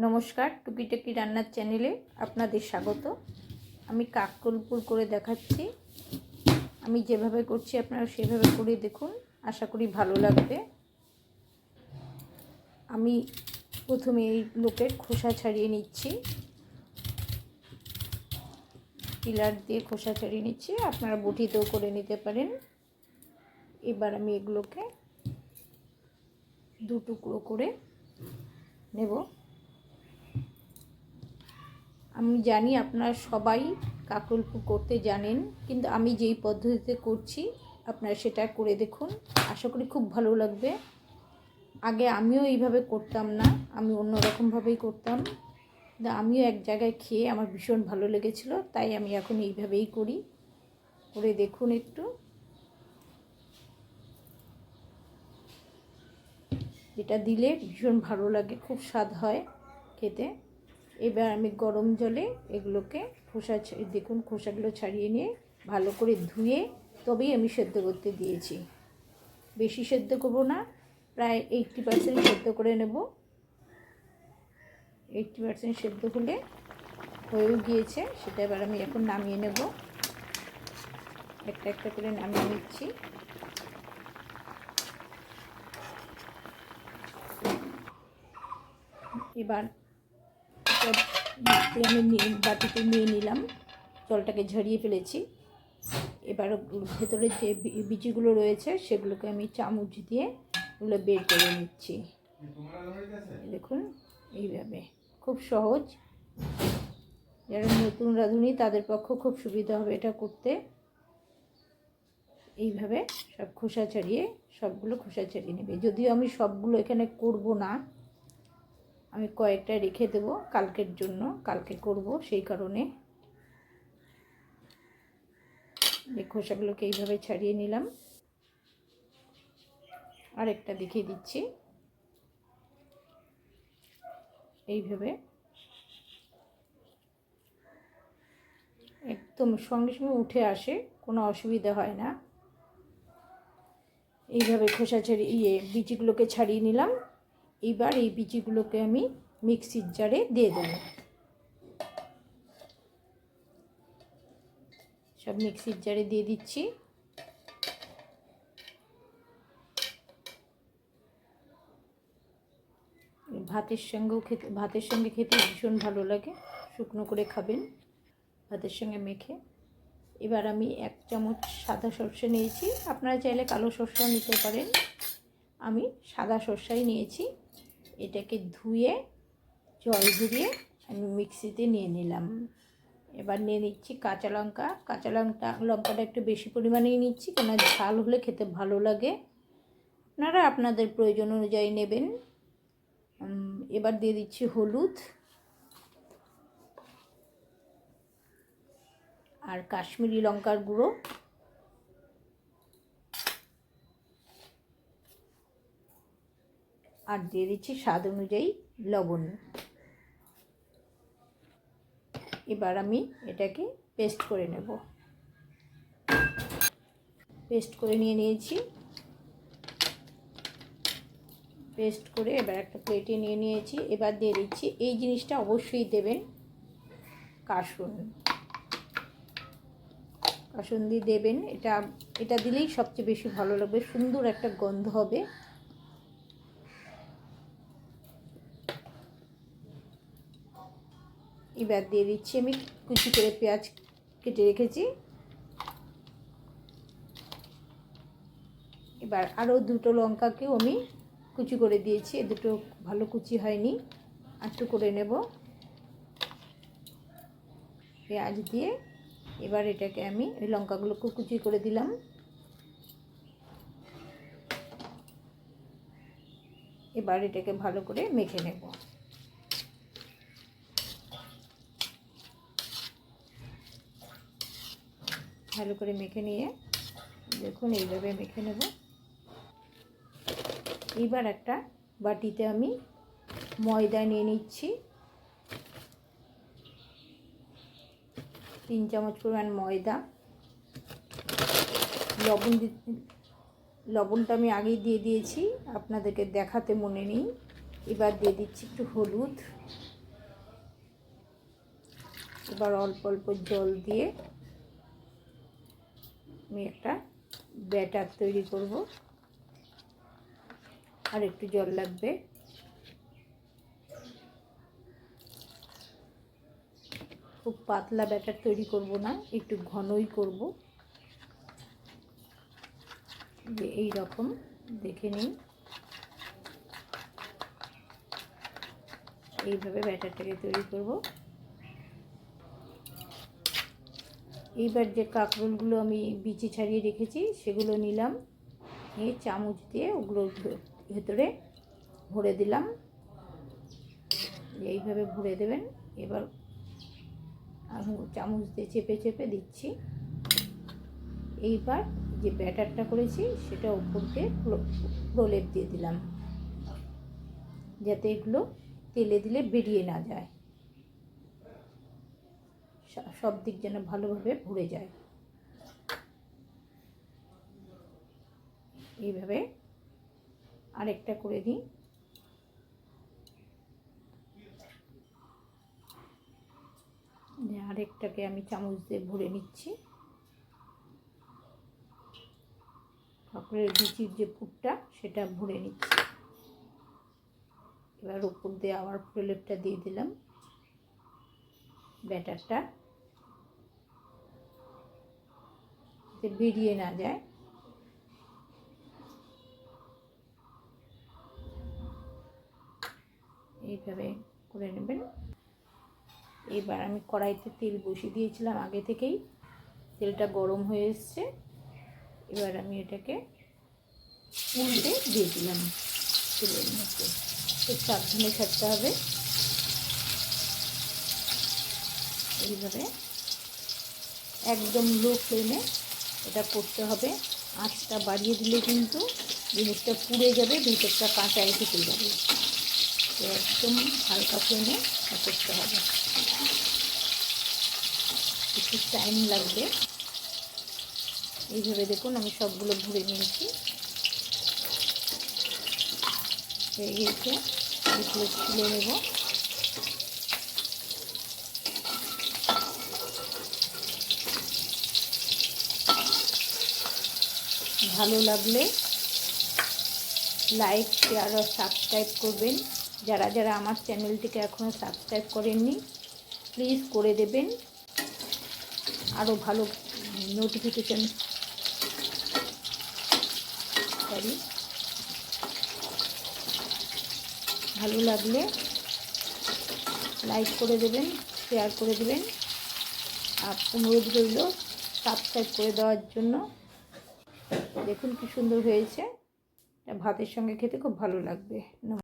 নমস্কার, টুকিটাকি রান্নার চ্যানেলে আপনাদের স্বাগত। আমি কাকরুল করে দেখাচ্ছি। আমি যেভাবে করছি আপনারা সেভাবে করে দেখুন, আশা করি ভালো লাগবে। আমি প্রথমে এই লোকের খোসা ছাড়িয়ে নিচ্ছি, পিলার দিয়ে খোসা ছাড়িয়ে নিচ্ছি, আপনারা বটিতেও করে নিতে পারেন। এবার আমি এগুলোকে দু টুকরো করে নেব। আমি জানি আপনারা সবাই কাকরুল করতে জানেন, কিন্তু আমি যেই পদ্ধতিতে করছি আপনারা সেটা করে দেখুন, আশা করি খুব ভালো লাগবে। আগে আমিও এইভাবে করতাম না, আমি অন্যরকমভাবেই করতাম। আমিও এক জায়গায় খেয়ে আমার ভীষণ ভালো লেগেছিল, তাই আমি এখন এইভাবেই করি। করে দেখুন একটু, এটা দিলে ভীষণ ভালো লাগে, খুব স্বাদ হয় খেতে। এবার আমি গরম জলে এগুলোকে দেখুন খোসাগুলো ছাড়িয়ে নিয়ে ভালো করে ধুয়ে তবেই আমি সেদ্ধ করতে দিয়েছি। বেশি সেদ্ধ করবো না, প্রায় 80% সেদ্ধ করে নেব। 80% সেদ্ধ হলে হয়েও গিয়েছে, সেটা এবার আমি এখন নামিয়ে নেব। একটা একটা করে নামিয়ে নিচ্ছি। এবার আমি বাটিতে নিয়ে নিলাম, জলটাকে ঝরিয়ে ফেলেছি। এবার ভেতরে যে বিচিগুলো রয়েছে সেগুলোকে আমি চামচ দিয়ে ওগুলো বের করে নিচ্ছি। দেখুন এইভাবে, খুব সহজ। যারা নতুন রাঁধুনি তাদের পক্ষে খুব সুবিধা হবে এটা করতে। এইভাবে সব সবগুলো খোসা ছাড়িয়ে নেবে। যদিও আমি সবগুলো এখানে করব না, আমি কয়েকটা রেখে দেব কালকের জন্য, কালকে করব, সেই কারণে এই খোসাগুলোকে এইভাবে ছাড়িয়ে নিলাম। আরেকটা দেখিয়ে দিচ্ছি। এইভাবে একদম সঙ্গে সঙ্গে উঠে আসে, কোনো অসুবিধা হয় না। এইভাবে খোসা ছাড়িয়ে বিচিগুলোকে ছাড়িয়ে নিলাম। এইবার এই বিচিগুলোকে আমি মিক্সির জারে দিয়ে দেব। সব মিক্সির জারে দিয়ে দিচ্ছি। ভাতের সঙ্গে খেতে ভীষণ ভালো লাগে, শুকনো করে খাবেন ভাতের সঙ্গে মেখে। এবার আমি 1 চামচ সাদা সর্ষে নিয়েছি, আপনারা চাইলে কালো সর্ষেও নিতে পারেন। আমি সাদা সর্ষেই নিয়েছি। এটাকে ধুয়ে জল ঝরিয়ে আমি মিক্সিতে নিয়ে নিলাম। এবার নিয়ে নিচ্ছি কাঁচা লঙ্কাটা একটু বেশি পরিমাণেই নিচ্ছি, কেন ঝাল হলে খেতে ভালো লাগে। আপনারা আপনাদের প্রয়োজন অনুযায়ী নেবেন। এবার দিয়ে দিচ্ছি হলুদ আর কাশ্মীরি লঙ্কার গুঁড়ো, আর দিয়ে দিচ্ছি স্বাদ অনুযায়ী লবণ। এবার আমি এটাকে পেস্ট করে নেব। পেস্ট করে নিয়েছি। পেস্ট করে এবার একটা প্লেটে নিয়ে নিয়েছি। এবার দিয়ে দিচ্ছি, এই জিনিসটা অবশ্যই দেবেন, কাসুন্দি দেবেন। এটা দিলেই সবচেয়ে বেশি ভালো লাগবে, সুন্দর একটা গন্ধ হবে। এবার দিয়ে দিচ্ছি আমি কুচি করে পেঁয়াজ কেটে রেখেছি। এবার আরও 2টো লঙ্কাকেও আমি কুচি করে দিয়েছি, এ দুটো ভালো কুচি হয়নি, একটু করে নেব পেঁয়াজ দিয়ে। এবার এটাকে আমি ওই লঙ্কাগুলোকে কুচি করে দিলাম। এবার এটাকে ভালো করে মেখে নেব। ভালো করে মেখে নিয়ে দেখুন এইভাবে মেখে নেব। এইবার একটা বাটিতে আমি ময়দা নিয়ে নিচ্ছি, 3 চামচ পরিমাণ ময়দা। লবণটা আমি আগেই দিয়ে দিয়েছি, আপনাদেরকে দেখাতে মনে নেই। এবার দিয়ে দিচ্ছি একটু হলুদ, এবার অল্প অল্প জল দিয়ে আমি একটা ব্যাটার তৈরি করব। আর একটু জল লাগবে। খুব পাতলা ব্যাটার তৈরি করব না, একটু ঘনই করব। যে এই রকম দেখে নিন, এইভাবে ব্যাটারটাকে তৈরি করব। এইবার যে কাঁকরোলগুলো আমি বিচি ছাড়িয়ে রেখেছি সেগুলো নিলাম, নিয়ে চামচ দিয়ে ওগুলোর ভেতরে ভরে দিলাম। এইভাবে ভরে দেবেন। এবার আমি চামচ দিয়ে চেপে চেপে দিচ্ছি। এইবার যে ব্যাটারটা করেছি সেটা উপর দিয়ে প্রলেপ দিয়ে দিলাম, যাতে এগুলো তেলে দিলে বেরিয়ে না যায়, সব দিক যেন ভালোভাবে ভরে যায়। এইভাবে আরেকটা করে দিই। আরেকটাকে আমি চামচ দিয়ে ভরে নিচ্ছি। কাঁকড়ের বিচির যে পুরটা সেটা ভরে নিচ্ছি। এবার উপর দিয়ে আবার প্রলেপটা দিয়ে দিলাম, ব্যাটারটা যাতে বেরিয়ে না যায়। এইভাবে করে নেবেন। এবার আমি কড়াইতে তেল বসিয়ে দিয়েছিলাম আগে থেকেই, তেলটা গরম হয়ে এসছে। এবার আমি এটাকে উল্টে দিয়ে দিলাম তেলের মধ্যে। খুব সাবধানে ছাড়তে হবে। এইভাবে একদম লো ফ্লেমে এটা করতে হবে। আঁচটা বাড়িয়ে দিলে কিন্তু জিনিসটা পুড়ে যাবে, ভেতরটা কাঁচাই থেকে যাবে। তো একদম হালকা ফ্লেমে করতে হবে। একটু টাইম লাগবে। এইভাবে দেখুন আমি সবগুলো ভরে নিয়েছি, হয়ে গিয়েছে। এগুলো তুলে নেব। ভালো লাগলে লাইক, শেয়ার আর সাবস্ক্রাইব করবেন। যারা যারা আমার চ্যানেলটিকে এখনও সাবস্ক্রাইব করেননি প্লিজ করে দেবেন, আরও ভালো নোটিফিকেশান পারি। ভালো লাগলে লাইক করে দেবেন, শেয়ার করে দেবেন, আর অনুরোধ রইল সাবস্ক্রাইব করে দেওয়ার জন্য। দেখুন কি সুন্দর হয়েছে, ভাতের সঙ্গে খেতে খুব ভালো লাগবে।